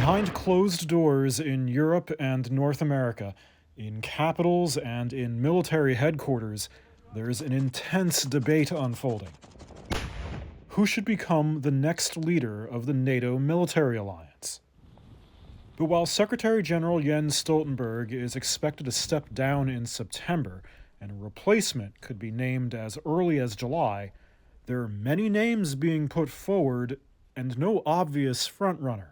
Behind closed doors in Europe and North America, in capitals and in military headquarters, there's an intense debate unfolding. Who should become the next leader of the NATO military alliance? But while Secretary-general Jens Stoltenberg is expected to step down in September, and a replacement could be named as early as July, there are many names being put forward and no obvious frontrunner.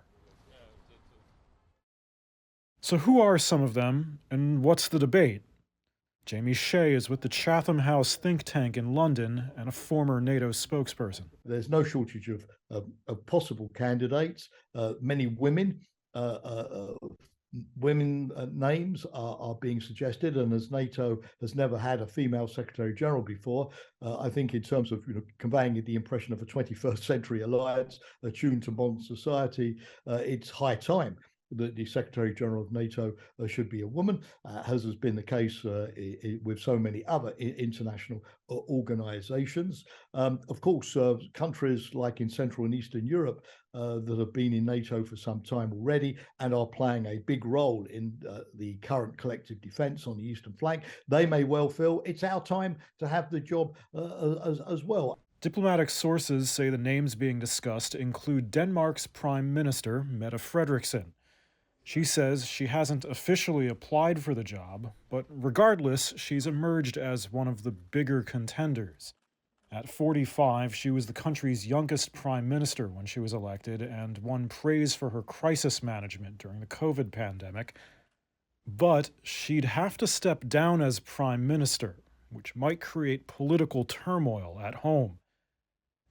So who are some of them, and what's the debate? Jamie Shea is with the Chatham House think tank in London and a former NATO spokesperson. There's no shortage of possible candidates. Many women names are being suggested, and as NATO has never had a female Secretary General before, I think in terms of conveying the impression of a 21st century alliance attuned to modern society, it's high time that the Secretary General of NATO should be a woman, as has been the case with so many other international organizations. Of course, countries like in Central and Eastern Europe that have been in NATO for some time already and are playing a big role in the current collective defense on the eastern flank, they may well feel it's our time to have the job as well. Diplomatic sources say the names being discussed include Denmark's Prime Minister, Mette Frederiksen. She says she hasn't officially applied for the job, but regardless, she's emerged as one of the bigger contenders. At 45, she was the country's youngest prime minister when she was elected and won praise for her crisis management during the COVID pandemic. But she'd have to step down as prime minister, which might create political turmoil at home.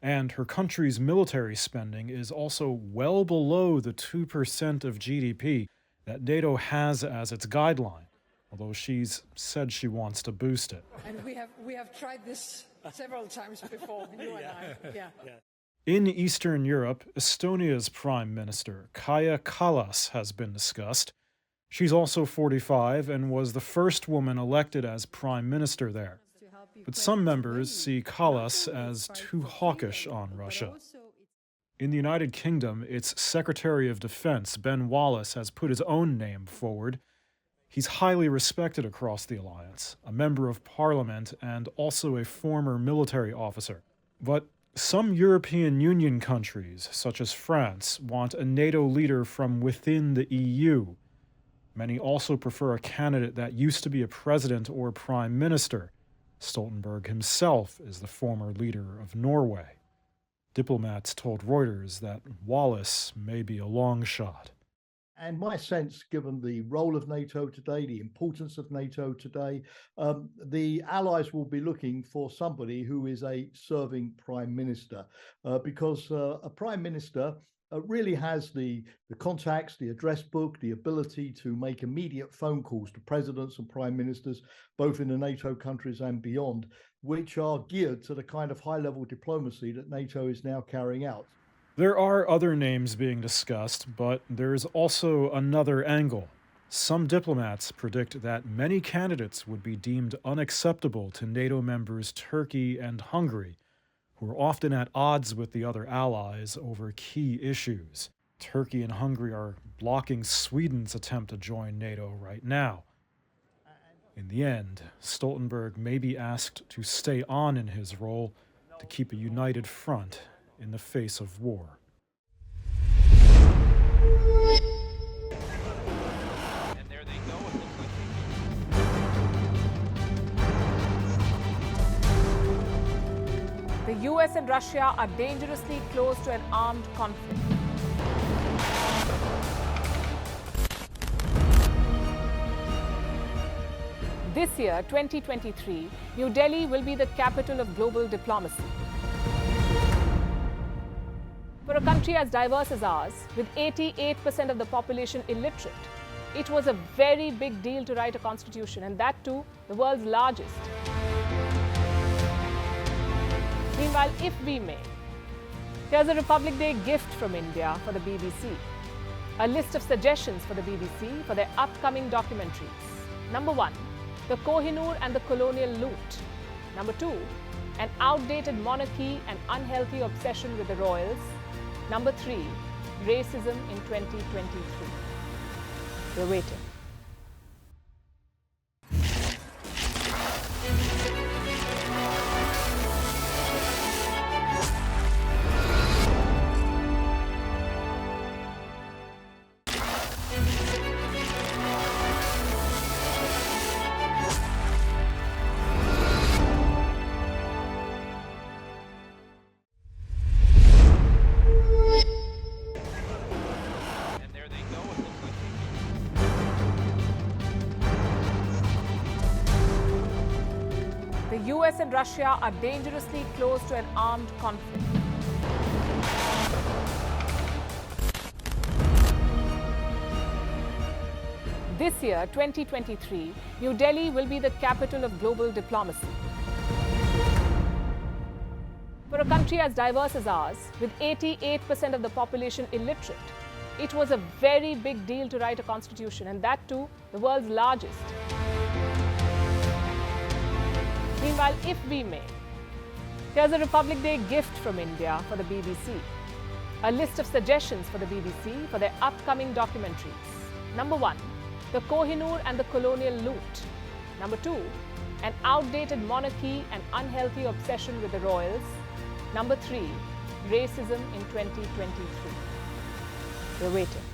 And her country's military spending is also well below the 2% of GDP that NATO has as its guideline, although she's said she wants to boost it. And we have tried this several times before, you and I. Yeah. In Eastern Europe, Estonia's Prime Minister, Kaja Kallas, has been discussed. She's also 45 and was the first woman elected as Prime Minister there. But some members see Kallas as too hawkish on Russia. In the United Kingdom, its Secretary of Defense, Ben Wallace, has put his own name forward. He's highly respected across the alliance, a member of parliament and also a former military officer. But some European Union countries, such as France, want a NATO leader from within the EU. Many also prefer a candidate that used to be a president or prime minister. Stoltenberg himself is the former leader of Norway. Diplomats told Reuters that Wallace may be a long shot. And my sense, given the role of NATO today, the importance of NATO today, the Allies will be looking for somebody who is a serving prime minister, because a prime minister really has the contacts, the address book, the ability to make immediate phone calls to presidents and prime ministers, both in the NATO countries and beyond, which are geared to the kind of high-level diplomacy that NATO is now carrying out. There are other names being discussed, but there's also another angle. Some diplomats predict that many candidates would be deemed unacceptable to NATO members Turkey and Hungary, who are often at odds with the other allies over key issues. Turkey and Hungary are blocking Sweden's attempt to join NATO right now. In the end, Stoltenberg may be asked to stay on in his role to keep a united front in the face of war. And there they go. The US and Russia are dangerously close to an armed conflict. This year, 2023, New Delhi will be the capital of global diplomacy. For a country as diverse as ours, with 88% of the population illiterate, it was a very big deal to write a constitution, and that too, the world's largest. Meanwhile, if we may, here's a Republic Day gift from India for the BBC. A list of suggestions for the BBC for their upcoming documentaries. Number 1, the Kohinoor and the colonial loot. Number 2, an outdated monarchy and unhealthy obsession with the royals. Number 3, racism in 2023. We're waiting. And there they go. It looks like The US and Russia are dangerously close to an armed conflict. This year, 2023, New Delhi will be the capital of global diplomacy. For a country as diverse as ours, with 88% of the population illiterate, it was a very big deal to write a constitution, and that too, the world's largest. Meanwhile, if we may, here's a Republic Day gift from India for the BBC. A list of suggestions for the BBC for their upcoming documentaries. Number 1, the Kohinoor and the colonial loot. Number 2, an outdated monarchy and unhealthy obsession with the royals. Number 3, racism in 2023. We're waiting.